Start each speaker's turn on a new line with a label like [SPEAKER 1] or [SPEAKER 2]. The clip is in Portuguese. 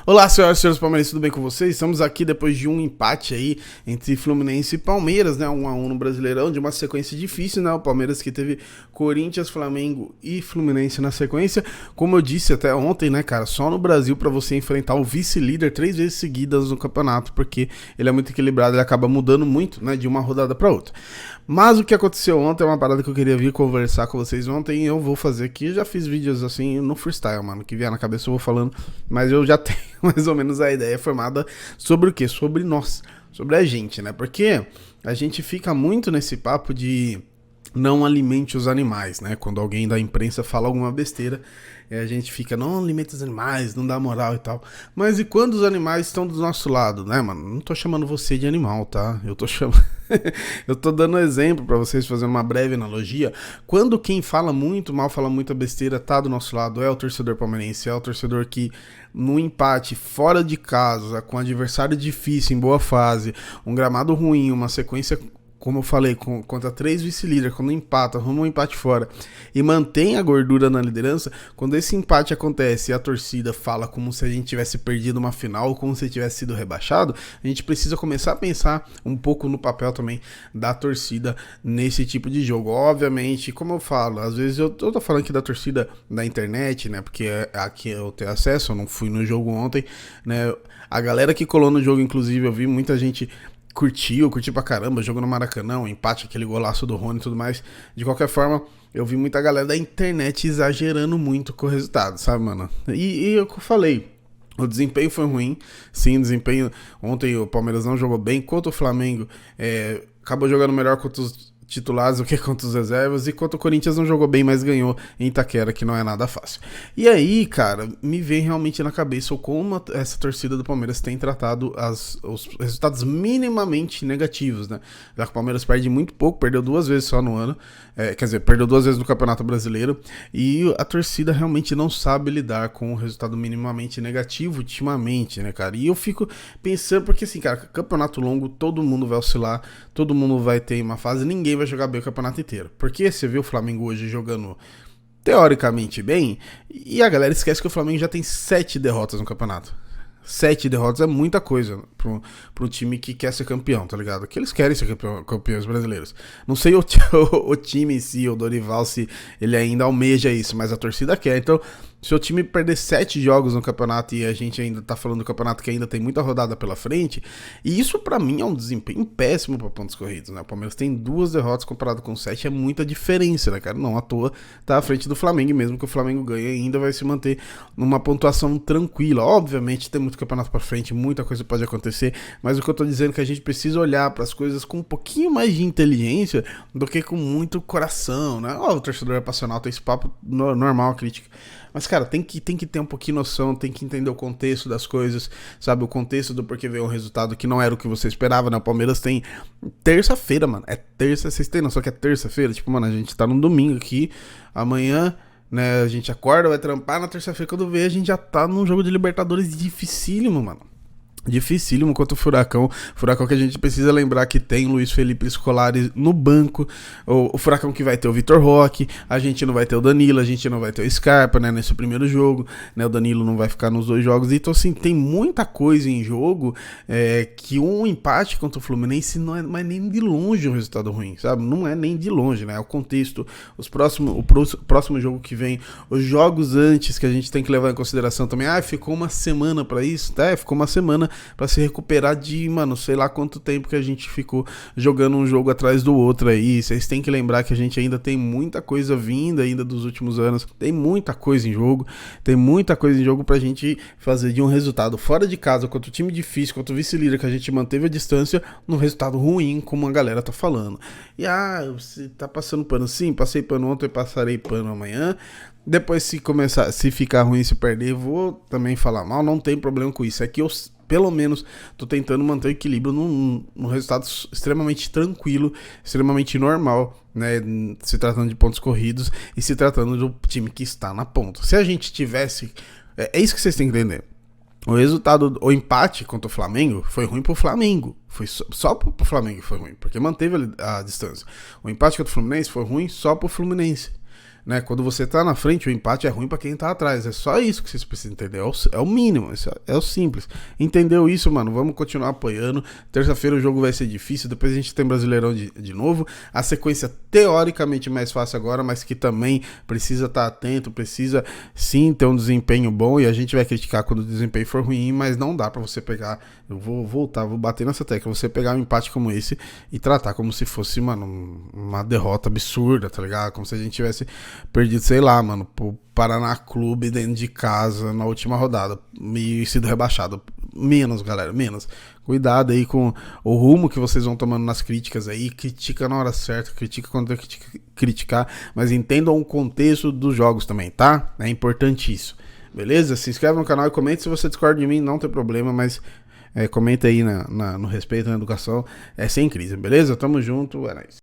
[SPEAKER 1] Olá, senhoras e senhores palmeirenses, tudo bem com vocês? Estamos aqui depois de um empate aí entre Fluminense e Palmeiras, né? 1-1 no Brasileirão, de uma sequência difícil, né? O Palmeiras que teve Corinthians, Flamengo e Fluminense na sequência. Como eu disse até ontem, né, cara? Só no Brasil para você enfrentar o vice-líder 3 vezes seguidas no campeonato, porque ele é muito equilibrado, ele acaba mudando muito, né? De uma rodada para outra. Mas o que aconteceu ontem é uma parada que eu queria vir conversar com vocês ontem e eu vou fazer aqui. Eu já fiz vídeos assim no freestyle, mano, que vier na cabeça eu vou falando, mas eu já tenho mais ou menos a ideia formada sobre o quê? Sobre nós, sobre a gente, né? Porque a gente fica muito nesse papo de não alimente os animais, né? Quando alguém da imprensa fala alguma besteira, a gente fica, não alimenta os animais, não dá moral e tal. Mas e quando os animais estão do nosso lado, né, mano? Não tô chamando você de animal, tá? Eu tô chamando... eu tô dando exemplo pra vocês, fazendo uma breve analogia. Quando quem fala muito mal, fala muita besteira, tá do nosso lado, é o torcedor palmeirense, é o torcedor que no empate, fora de casa, com adversário difícil, em boa fase, um gramado ruim, uma sequência, como eu falei, contra 3 vice-líderes, quando empata, arruma um empate fora e mantém a gordura na liderança, quando esse empate acontece e a torcida fala como se a gente tivesse perdido uma final, como se tivesse sido rebaixado, a gente precisa começar a pensar um pouco no papel também da torcida nesse tipo de jogo. Obviamente, como eu falo, às vezes eu tô falando aqui da torcida da internet, né, porque aqui eu tenho acesso, eu não fui no jogo ontem, né, a galera que colou no jogo, inclusive, eu vi muita gente curtiu pra caramba, jogo no Maracanã, um empate, aquele golaço do Rony e tudo mais. De qualquer forma, eu vi muita galera da internet exagerando muito com o resultado, sabe, mano? E eu falei, o desempenho foi ruim, sim, o desempenho, ontem o Palmeiras não jogou bem, contra o Flamengo, acabou jogando melhor contra os titulares do que contra os reservas, e contra o Corinthians não jogou bem, mas ganhou em Itaquera, que não é nada fácil. E aí, cara, me vem realmente na cabeça como essa torcida do Palmeiras tem tratado os resultados minimamente negativos, né? Já que o Palmeiras perde muito pouco, perdeu 2 vezes só no ano, quer dizer, perdeu 2 vezes no Campeonato Brasileiro, e a torcida realmente não sabe lidar com o resultado minimamente negativo ultimamente, né, cara? E eu fico pensando, porque assim, cara, campeonato longo, todo mundo vai oscilar, todo mundo vai ter uma fase, ninguém vai jogar bem o campeonato inteiro. Porque você vê o Flamengo hoje jogando teoricamente bem, e a galera esquece que o Flamengo já tem 7 derrotas no campeonato. 7 derrotas é muita coisa pro time que quer ser campeão, tá ligado? Que eles querem ser campeões brasileiros. Não sei o time em si, o Dorival, se ele ainda almeja isso, mas a torcida quer. Então, se o time perder 7 jogos no campeonato e a gente ainda tá falando do campeonato que ainda tem muita rodada pela frente, e isso pra mim é um desempenho péssimo pra pontos corridos, né? O Palmeiras tem 2 derrotas comparado com 7, é muita diferença, né, cara? Não à toa tá à frente do Flamengo, e mesmo que o Flamengo ganhe, ainda vai se manter numa pontuação tranquila. Obviamente tem muito campeonato pra frente, muita coisa pode acontecer, mas o que eu tô dizendo é que a gente precisa olhar pras coisas com um pouquinho mais de inteligência do que com muito coração, né? O torcedor é passional, tem esse papo normal, a crítica. Mas, cara, tem que ter um pouquinho de noção, tem que entender o contexto das coisas, sabe? O contexto do porquê veio um resultado que não era o que você esperava, né? O Palmeiras tem terça-feira, mano. É terça, vocês têm noção que é terça-feira? Tipo, mano, a gente tá num domingo aqui, amanhã, né? A gente acorda, vai trampar, na terça-feira, quando vê, a gente já tá num jogo de Libertadores dificílimo, mano. Dificílimo contra o Furacão. Furacão que a gente precisa lembrar que tem Luiz Felipe Scolari no banco. O Furacão que vai ter o Vitor Roque. A gente não vai ter o Danilo, a gente não vai ter o Scarpa, né, nesse primeiro jogo, né? O Danilo não vai ficar nos 2 jogos. Então, assim, tem muita coisa em jogo que um empate contra o Fluminense não é nem de longe um resultado ruim, sabe? Não é nem de longe, né? O contexto, o próximo jogo que vem, os jogos antes que a gente tem que levar em consideração também. Ficou uma semana pra isso, tá? Ficou uma semana pra se recuperar de, mano, sei lá quanto tempo que a gente ficou jogando um jogo atrás do outro aí. Vocês têm que lembrar que a gente ainda tem muita coisa vinda ainda dos últimos anos, tem muita coisa em jogo pra gente fazer de um resultado fora de casa, contra o time difícil, contra o vice-líder que a gente manteve a distância, num resultado ruim, como a galera tá falando. E você tá passando pano? Sim, passei pano ontem, passarei pano amanhã. Depois, se ficar ruim, se perder, vou também falar mal, não tem problema com isso. É que eu, pelo menos, tô tentando manter o equilíbrio num resultado extremamente tranquilo, extremamente normal, né? Se tratando de pontos corridos e se tratando do time que está na ponta. Se a gente tivesse... É isso que vocês têm que entender. O resultado, o empate contra o Flamengo foi ruim pro Flamengo. Foi só pro Flamengo que foi ruim, porque manteve a distância. O empate contra o Fluminense foi ruim só pro Fluminense. né? Quando você tá na frente, o empate é ruim pra quem tá atrás. É só isso que vocês precisam entender. É o mínimo, é o simples. Entendeu isso, mano? Vamos continuar apoiando. Terça-feira o jogo vai ser difícil. Depois a gente tem Brasileirão de novo. A sequência teoricamente mais fácil agora, mas que também precisa estar atento, precisa sim ter um desempenho bom. E a gente vai criticar quando o desempenho for ruim, mas não dá pra você pegar. Eu vou voltar, vou bater nessa tecla. Você pegar um empate como esse e tratar como se fosse, mano, uma derrota absurda, tá ligado? Como se a gente tivesse perdido, sei lá, mano, pro Paraná Clube dentro de casa na última rodada e sido rebaixado. Menos, galera, menos. Cuidado aí com o rumo que vocês vão tomando nas críticas aí. Critica na hora certa, critica quando tem que criticar, mas entendam o contexto dos jogos também, tá? É importante isso. Beleza? Se inscreve no canal e comente. Se você discorda de mim, não tem problema, mas comenta aí no respeito, na educação. É sem crise, beleza? Tamo junto, é nóis.